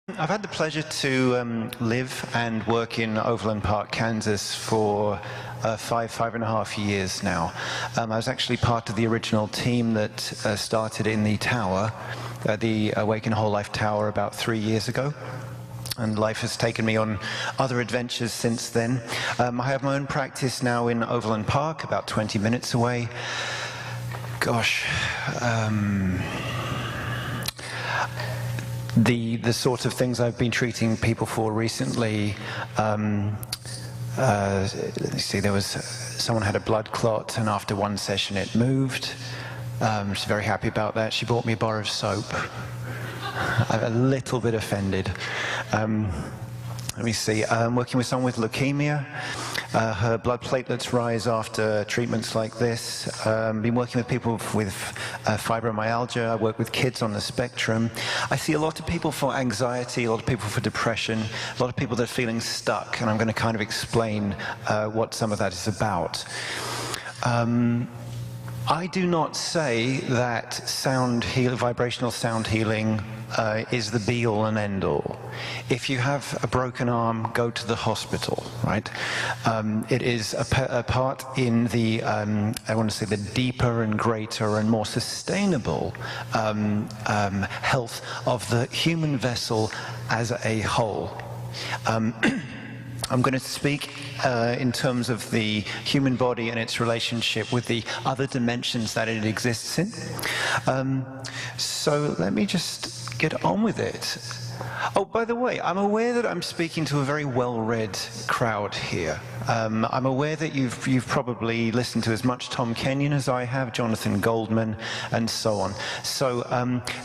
I've had the pleasure to live and work in Overland Park, Kansas for 5.5 years now. I was actually part of the original team that started in the tower, the Awaken Whole Life Tower, about 3 years ago. And life has taken me on other adventures since then. I have my own practice now in Overland Park, about 20 minutes away. Gosh. The sort of things I've been treating people for recently, let me see, there was, someone had a blood clot, and after one session it moved. She's very happy about that. She bought me a bar of soap. I'm a little bit offended. Let me see, I'm working with someone with leukemia. Her blood platelets rise after treatments like this. Been working with people with fibromyalgia. I work with kids on the spectrum. I see a lot of people for anxiety, a lot of people for depression, a lot of people that are feeling stuck, and I'm going to kind of explain what some of that is about. I do not say that vibrational sound healing is the be-all and end-all. If you have a broken arm, go to the hospital, right? It is a part in the, I want to say, the deeper and greater and more sustainable health of the human vessel as a whole. I'm going to speak in terms of the human body and its relationship with the other dimensions that it exists in. So let me just get on with it. Oh, by the way, I'm aware that I'm speaking to a very well-read crowd here. I'm aware that you've probably listened to as much Tom Kenyon as I have, Jonathan Goldman, and so on. So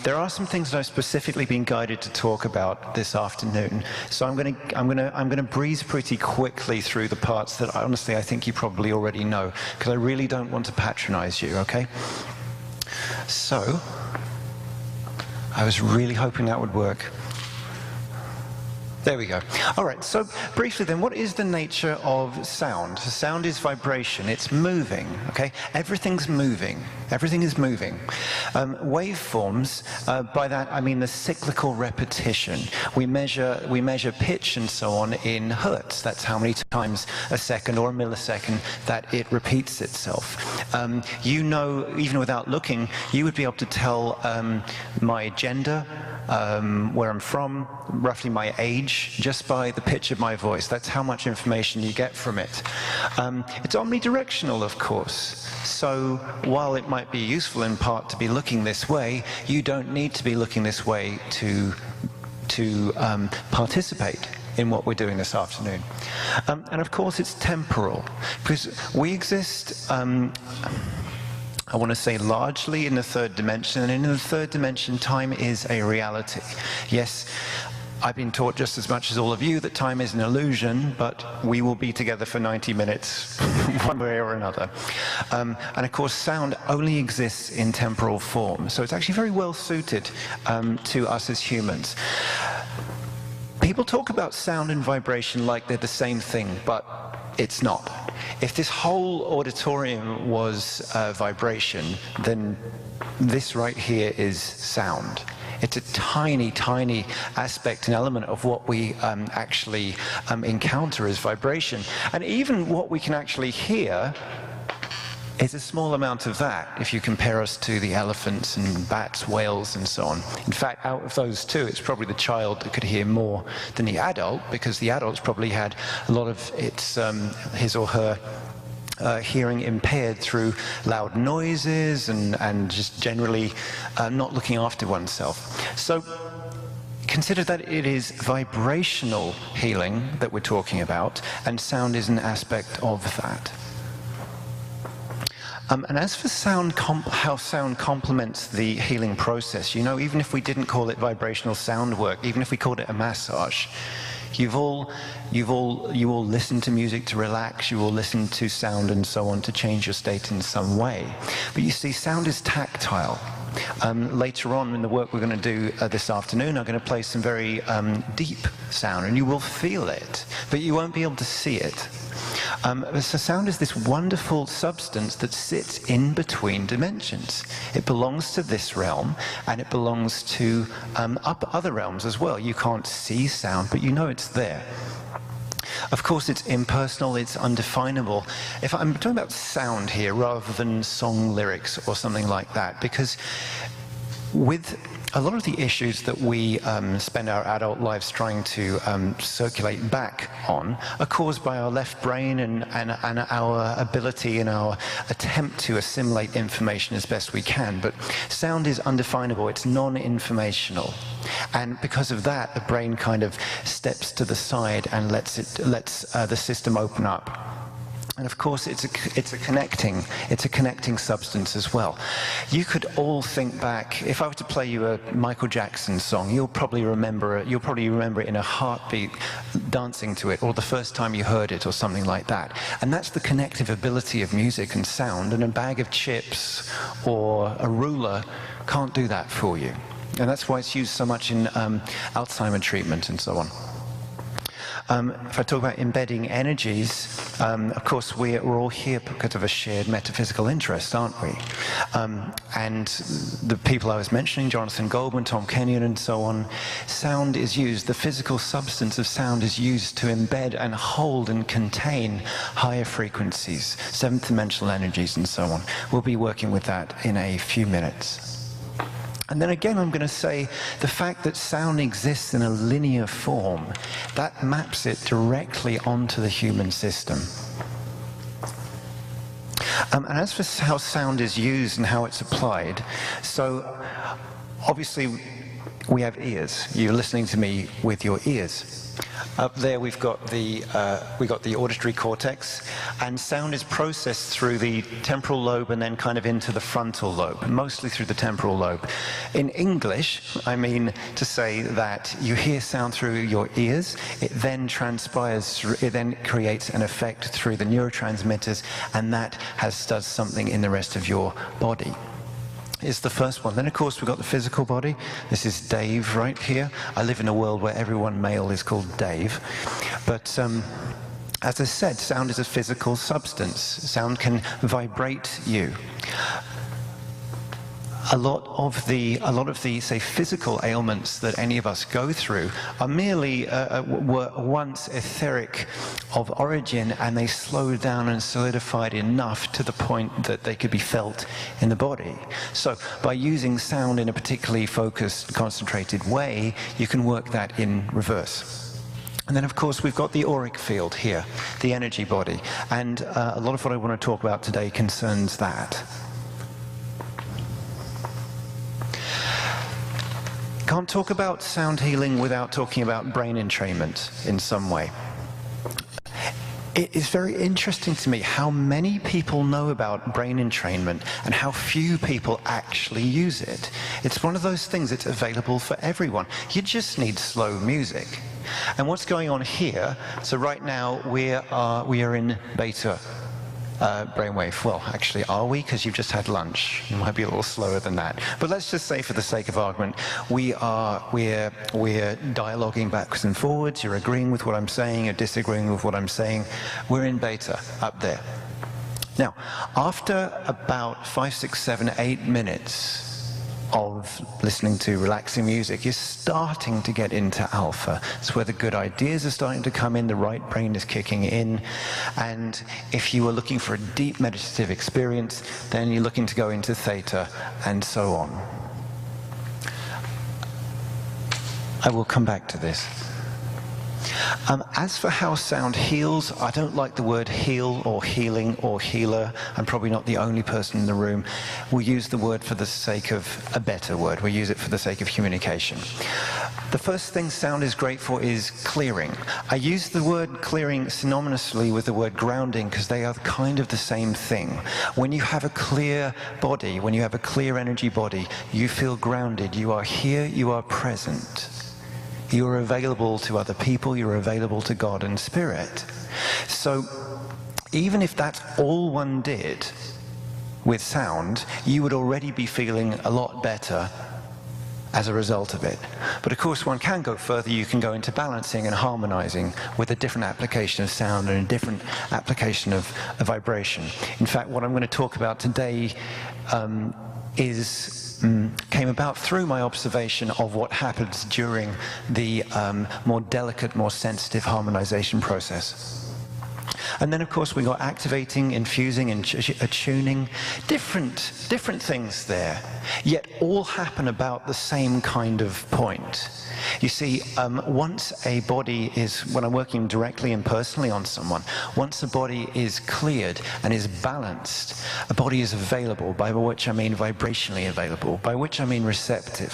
there are some things that I've specifically been guided to talk about this afternoon. So I'm going to breeze pretty quickly through the parts that honestly I think you probably already know, because I really don't want to patronize you. Okay? So I was really hoping that would work. There we go. All right, so briefly then, what is the nature of sound? Sound is vibration, it's moving, okay? Everything's moving, everything is moving. Waveforms, by that I mean the cyclical repetition. We measure pitch and so on in hertz. That's how many times a second or a millisecond that it repeats itself. You know, even without looking, you would be able to tell my gender, where I'm from, roughly my age, just by the pitch of my voice. That's how much information you get from it. It's omnidirectional, of course. So while it might be useful in part to be looking this way, you don't need to be looking this way to participate in what we're doing this afternoon. And of course it's temporal, because we exist, I want to say largely in the third dimension, and in the third dimension time is a reality. Yes, I've been taught just as much as all of you that time is an illusion, but we will be together for 90 minutes, one way or another. And of course, sound only exists in temporal form, so it's actually very well suited to us as humans. People talk about sound and vibration like they're the same thing, but it's not. If this whole auditorium was vibration, then this right here is sound. It's a tiny, tiny aspect and element of what we actually encounter as vibration. And even what we can actually hear is a small amount of that if you compare us to the elephants and bats, whales, and so on. In fact, out of those two, it's probably the child that could hear more than the adult, because the adult's probably had a lot of his or her hearing impaired through loud noises and just generally not looking after oneself. So consider that it is vibrational healing that we're talking about, and sound is an aspect of that. And as for sound, how sound complements the healing process, you know, even if we didn't call it vibrational sound work, even if we called it a massage, you all listen to music to relax, you all listen to sound and so on to change your state in some way. But you see, sound is tactile. Later on in the work we're going to do this afternoon, I'm going to play some very deep sound, and you will feel it, but you won't be able to see it. So sound is this wonderful substance that sits in between dimensions. It belongs to this realm, and it belongs to other realms as well. You can't see sound, but you know it's there. Of course, it's impersonal, it's undefinable. If I'm talking about sound here rather than song lyrics or something like that, because with a lot of the issues that we spend our adult lives trying to circulate back on are caused by our left brain and our ability and our attempt to assimilate information as best we can. But sound is undefinable, it's non-informational. And because of that, the brain kind of steps to the side and lets the system open up. And of course, it's a connecting substance as well. You could all think back. If I were to play you a Michael Jackson song, you'll probably remember it in a heartbeat, dancing to it, or the first time you heard it, or something like that. And that's the connective ability of music and sound. And a bag of chips or a ruler can't do that for you. And that's why it's used so much in Alzheimer's treatment and so on. If I talk about embedding energies, of course we're all here because of a shared metaphysical interest, aren't we? And the people I was mentioning, Jonathan Goldman, Tom Kenyon and so on, sound is used, the physical substance of sound is used to embed and hold and contain higher frequencies, seventh dimensional energies and so on. We'll be working with that in a few minutes. And then again, I'm going to say the fact that sound exists in a linear form, that maps it directly onto the human system. And as for how sound is used and how it's applied, so obviously we have ears. You're listening to me with your ears. Up there we've got the auditory cortex, and sound is processed through the temporal lobe and then kind of into the frontal lobe, mostly through the temporal lobe. In English, I mean to say that you hear sound through your ears, it then transpires, it then creates an effect through the neurotransmitters, and that does something in the rest of your body. Is the first one. Then, of course, we've got the physical body. This is Dave right here. I live in a world where everyone male is called Dave. But as I said, sound is a physical substance. Sound can vibrate you. A lot of the, say, physical ailments that any of us go through are merely, were once etheric of origin, and they slowed down and solidified enough to the point that they could be felt in the body. So by using sound in a particularly focused, concentrated way, you can work that in reverse. And then, of course, we've got the auric field here, the energy body. And a lot of what I want to talk about today concerns that. Can't talk about sound healing without talking about brain entrainment in some way. It is very interesting to me how many people know about brain entrainment and how few people actually use it. It's one of those things that's available for everyone. You just need slow music. And what's going on here, so right now we are in beta brainwave. Well, actually, are we? Because you've just had lunch. You might be a little slower than that. But let's just say, for the sake of argument, we're dialoguing backwards and forwards. You're agreeing with what I'm saying, you're disagreeing with what I'm saying. We're in beta up there. Now, after about 5, 6, 7, 8 minutes of listening to relaxing music, you're starting to get into alpha. It's where the good ideas are starting to come in, the right brain is kicking in, and if you were looking for a deep meditative experience, then you're looking to go into theta, and so on. I will come back to this. As for how sound heals, I don't like the word heal or healing or healer. I'm probably not the only person in the room. We'll use the word for the sake of a better word. We'll use it for the sake of communication. The first thing sound is great for is clearing. I use the word clearing synonymously with the word grounding because they are kind of the same thing. When you have a clear body, when you have a clear energy body, you feel grounded. You are here, you are present. You are available to other people, you're available to God and Spirit. So even if that's all one did with sound, you would already be feeling a lot better as a result of it. But of course one can go further. You can go into balancing and harmonizing with a different application of sound and a different application of vibration. In fact, what I'm going to talk about today came about through my observation of what happens during the more delicate, more sensitive harmonization process. And then, of course, we got activating, infusing, and attuning, different things there, yet all happen about the same kind of point. You see, once a body is, when I'm working directly and personally on someone, once a body is cleared and is balanced, a body is available, by which I mean vibrationally available, by which I mean receptive.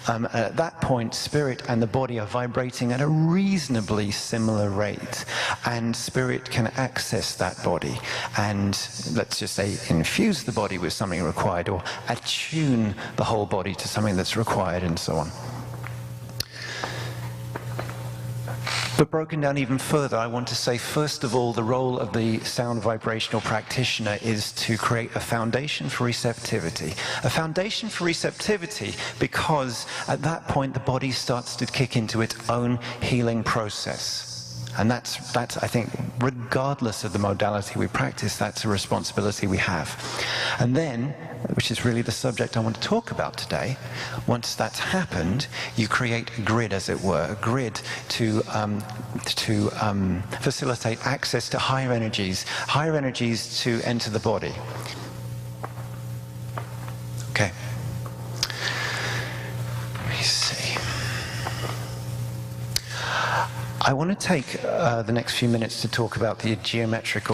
At that point, spirit and the body are vibrating at a reasonably similar rate, and spirit can access that body and, let's just say, infuse the body with something required, or attune the whole body to something that's required, and so on. But broken down even further, I want to say, first of all, the role of the sound vibrational practitioner is to create a foundation for receptivity. A foundation for receptivity because at that point the body starts to kick into its own healing process. And that's, I think, regardless of the modality we practice, that's a responsibility we have. And then, which is really the subject I want to talk about today, once that's happened, you create a grid, as it were, a grid to facilitate access to higher energies to enter the body. Okay. Let me see. I want to take the next few minutes to talk about the geometric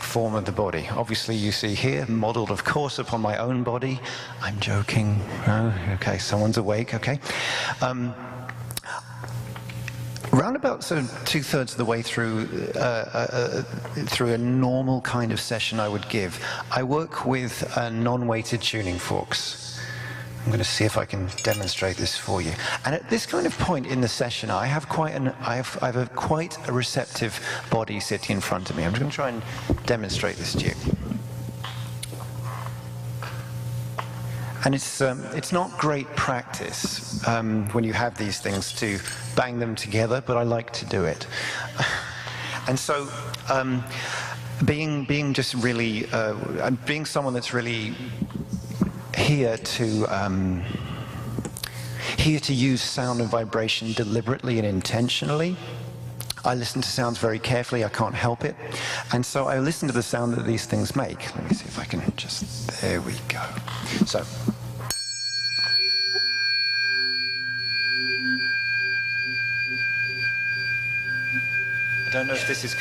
form of the body. Obviously, you see here, modeled, of course, upon my own body. I'm joking. Oh, okay, someone's awake. Okay. Round about sort of 2/3 of the way through a normal kind of session I would give, I work with non-weighted tuning forks. I'm going to see if I can demonstrate this for you. And at this kind of point in the session, I have quite a receptive body sitting in front of me. I'm just going to try and demonstrate this to you. And it's not great practice when you have these things to bang them together, but I like to do it. And so, being just really, being someone that's really here to use sound and vibration deliberately and intentionally. I listen to sounds very carefully, I can't help it. And so I listen to the sound that these things make. Let me see if I can just, there we go. So. I don't know if this is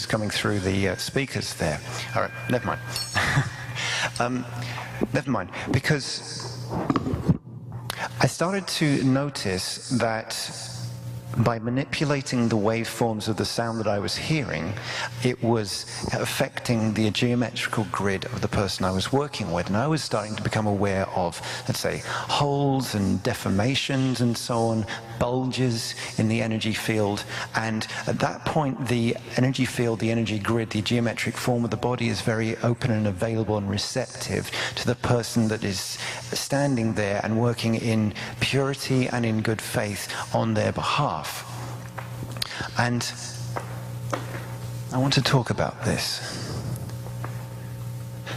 coming through the speakers there. All right, never mind. Never mind, because I started to notice that by manipulating the waveforms of the sound that I was hearing, it was affecting the geometrical grid of the person I was working with, and I was starting to become aware of, let's say, holes and deformations and so on, bulges in the energy field, and at that point the energy field, the energy grid, the geometric form of the body is very open and available and receptive to the person that is standing there and working in purity and in good faith on their behalf. And I want to talk about this.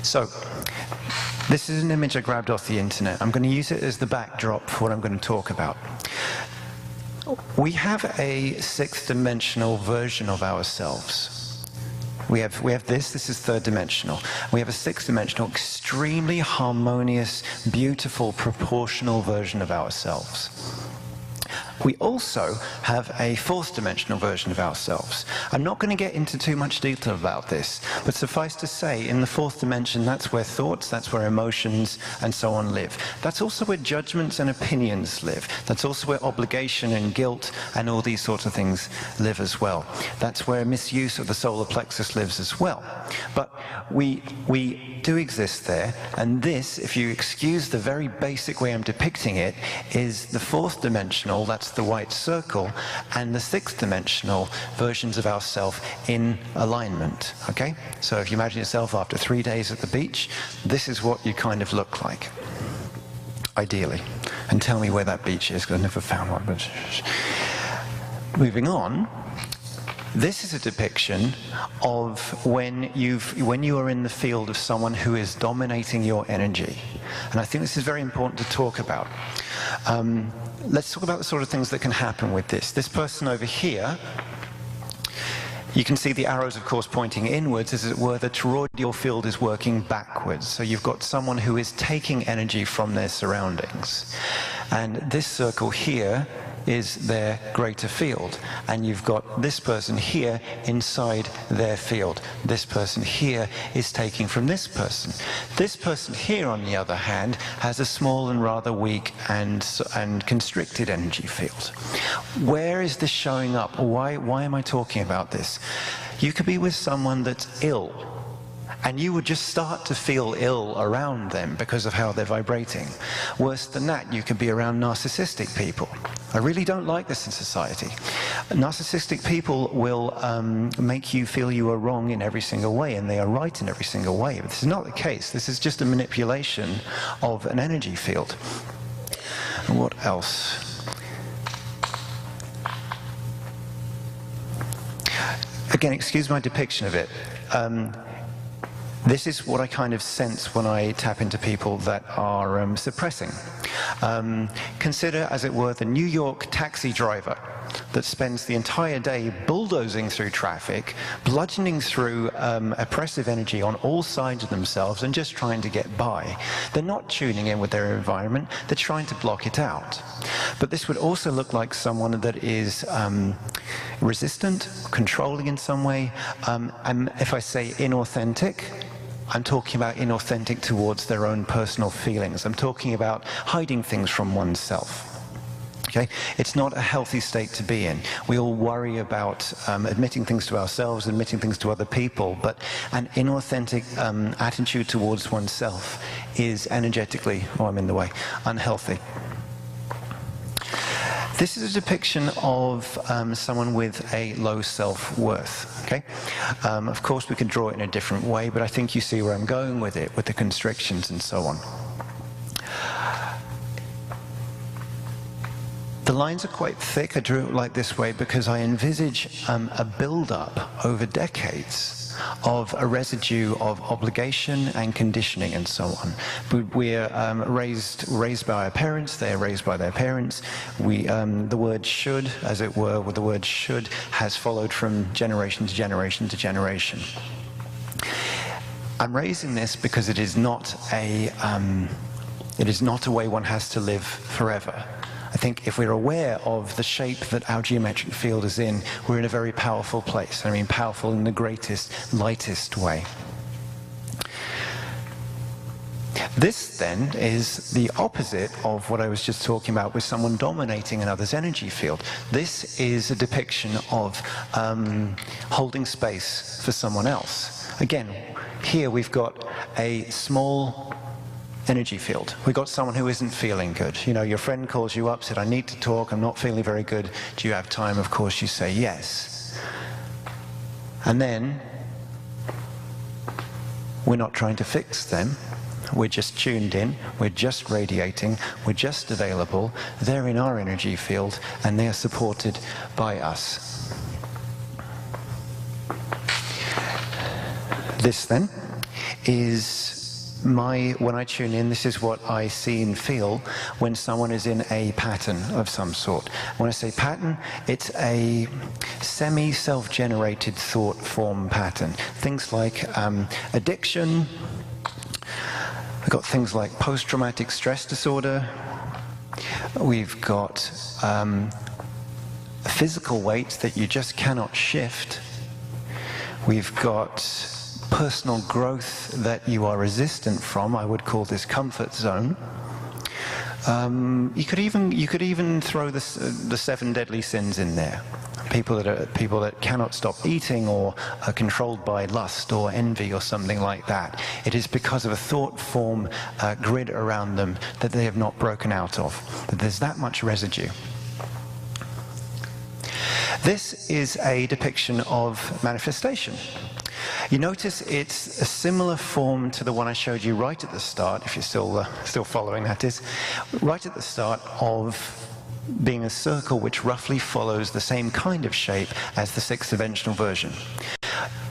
So, this is an image I grabbed off the internet. I'm going to use it as the backdrop for what I'm going to talk about. We have a 6th dimensional version of ourselves. We have this is 3rd dimensional. We have a 6th dimensional, extremely harmonious, beautiful, proportional version of ourselves. We also have a 4th dimensional version of ourselves. I'm not going to get into too much detail about this, but suffice to say, in the 4th dimension, that's where thoughts, that's where emotions, and so on live. That's also where judgments and opinions live. That's also where obligation and guilt and all these sorts of things live as well. That's where misuse of the solar plexus lives as well. But we do exist there, and this, if you excuse the very basic way I'm depicting it, is the 4th dimensional, that's the white circle, and the 6th dimensional versions of ourself in alignment. Okay? So if you imagine yourself after 3 days at the beach, this is what you kind of look like. ideally. And tell me where that beach is, because I never found one. But moving on, this is a depiction of when you are in the field of someone who is dominating your energy. And I think this is very important to talk about. Let's talk about the sort of things that can happen with this. This person over here, you can see the arrows, of course, pointing inwards, as it were. The toroidal field is working backwards. So you've got someone who is taking energy from their surroundings. And this circle here is their greater field. And you've got this person here inside their field. This person here is taking from this person. This person here, on the other hand, has a small and rather weak and constricted energy field. Where is this showing up? Why am I talking about this? You could be with someone that's ill, and you would just start to feel ill around them because of how they're vibrating. Worse than that, you could be around narcissistic people. I really don't like this in society. Narcissistic people will make you feel you are wrong in every single way, and they are right in every single way. But this is not the case. This is just a manipulation of an energy field. And what else? Again, excuse my depiction of it. This is what I kind of sense when I tap into people that are suppressing. Consider, as it were, the New York taxi driver that spends the entire day bulldozing through traffic, bludgeoning through oppressive energy on all sides of themselves and just trying to get by. They're not tuning in with their environment, they're trying to block it out. But this would also look like someone that is resistant, controlling in some way, and if I say inauthentic, I'm talking about inauthentic towards their own personal feelings. I'm talking about hiding things from oneself. Okay? It's not a healthy state to be in. We all worry about admitting things to ourselves, admitting things to other people, but an inauthentic attitude towards oneself is energetically, I'm in the way, unhealthy. This is a depiction of someone with a low self-worth. Okay? Of course, we can draw it in a different way, but I think you see where I'm going with it, with the constrictions and so on. The lines are quite thick. I drew it like this way because I envisage a build-up over decades of a residue of obligation and conditioning and so on. We're raised by our parents, they're raised by their parents. The word should, as it were, the word should has followed from generation to generation to generation. I'm raising this because it is not a way one has to live forever. I think if we're aware of the shape that our geometric field is in, we're in a very powerful place. I mean, powerful in the greatest, lightest way. This, then, is the opposite of what I was just talking about with someone dominating another's energy field. This is a depiction of holding space for someone else. Again, here we've got a small energy field. We've got someone who isn't feeling good. You know, your friend calls you up, said, I need to talk, I'm not feeling very good. Do you have time? Of course you say yes. And then, we're not trying to fix them. We're just tuned in, we're just radiating, we're just available. They're in our energy field, and they are supported by us. This, then, is when I tune in, this is what I see and feel when someone is in a pattern of some sort. When I say pattern, it's a semi-self-generated thought form pattern. Things like addiction. We've got things like post-traumatic stress disorder. We've got physical weight that you just cannot shift. We've got personal growth that you are resistant from. I would call this comfort zone. You could even throw the 7 deadly sins in there. People that cannot stop eating or are controlled by lust or envy or something like that. It is because of a thought form grid around them that they have not broken out of. That there's that much residue. This is a depiction of manifestation. You notice it's a similar form to the one I showed you right at the start, if you're still following, that is, right at the start of being a circle which roughly follows the same kind of shape as the sixth-dimensional version.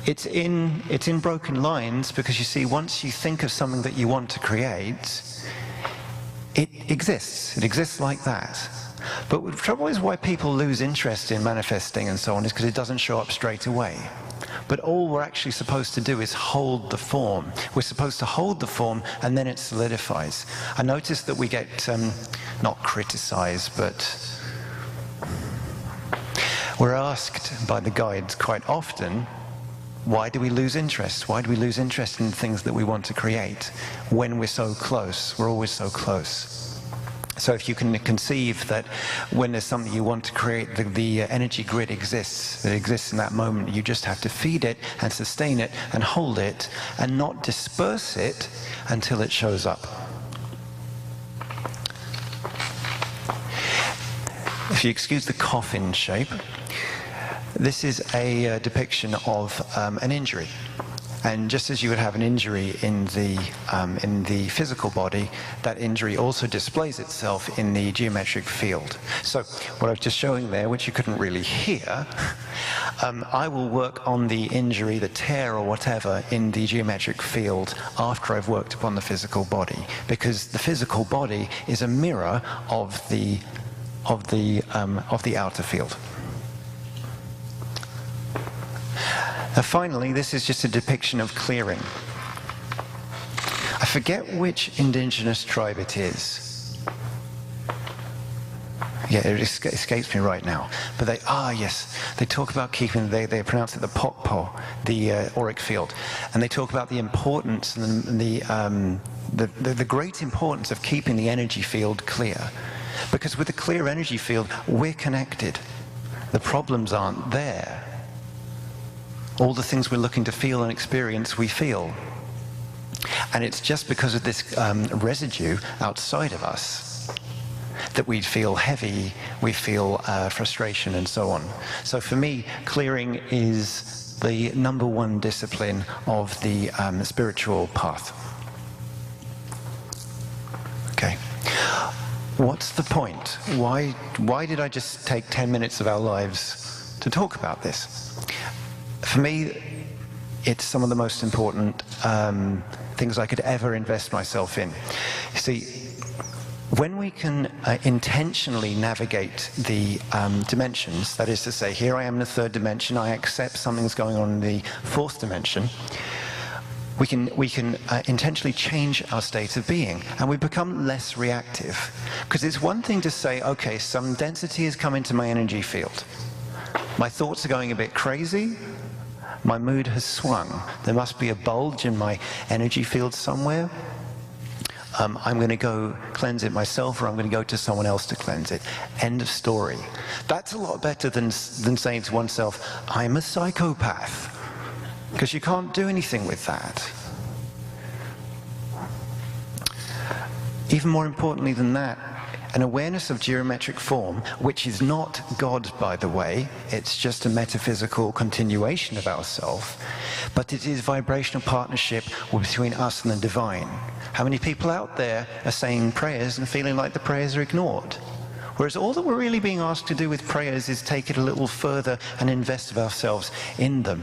It's in broken lines because, you see, once you think of something that you want to create, it exists. It exists like that. But the trouble is why people lose interest in manifesting and so on is because it doesn't show up straight away. But all we're actually supposed to do is hold the form. We're supposed to hold the form and then it solidifies. I notice that we get, not criticized, but we're asked by the guides quite often, why do we lose interest? Why do we lose interest in things that we want to create when we're so close? We're always so close. So if you can conceive that when there's something you want to create, the energy grid exists. It exists in that moment. You just have to feed it and sustain it and hold it and not disperse it until it shows up. If you excuse the coffin shape, this is a depiction of an injury. And just as you would have an injury in the physical body, that injury also displays itself in the geometric field. So what I was just showing there, which you couldn't really hear, I will work on the injury, the tear or whatever, in the geometric field after I've worked upon the physical body, because the physical body is a mirror of the outer field. Finally, this is just a depiction of clearing. I forget which indigenous tribe it is. Yeah, it escapes me right now. But they talk about keeping, they pronounce it the pokpo, the auric field. And they talk about the importance and the great importance of keeping the energy field clear. Because with a clear energy field, we're connected. The problems aren't there. All the things we're looking to feel and experience, we feel. And it's just because of this residue outside of us that we feel heavy, we feel frustration and so on. So for me, clearing is the #1 discipline of the spiritual path. Okay. What's the point? Why did I just take 10 minutes of our lives to talk about this? For me, it's some of the most important things I could ever invest myself in. You see, when we can intentionally navigate the dimensions, that is to say, here I am in the third dimension, I accept something's going on in the fourth dimension, we can intentionally change our state of being, and we become less reactive. Because it's one thing to say, okay, some density has come into my energy field. My thoughts are going a bit crazy. My mood has swung. There must be a bulge in my energy field somewhere. I'm going to go cleanse it myself, or I'm going to go to someone else to cleanse it. End of story. That's a lot better than saying to oneself, I'm a psychopath. Because you can't do anything with that. Even more importantly than that, an awareness of geometric form, which is not God, by the way, it's just a metaphysical continuation of ourself, but it is vibrational partnership between us and the divine. How many people out there are saying prayers and feeling like the prayers are ignored? Whereas all that we're really being asked to do with prayers is take it a little further and invest of ourselves in them.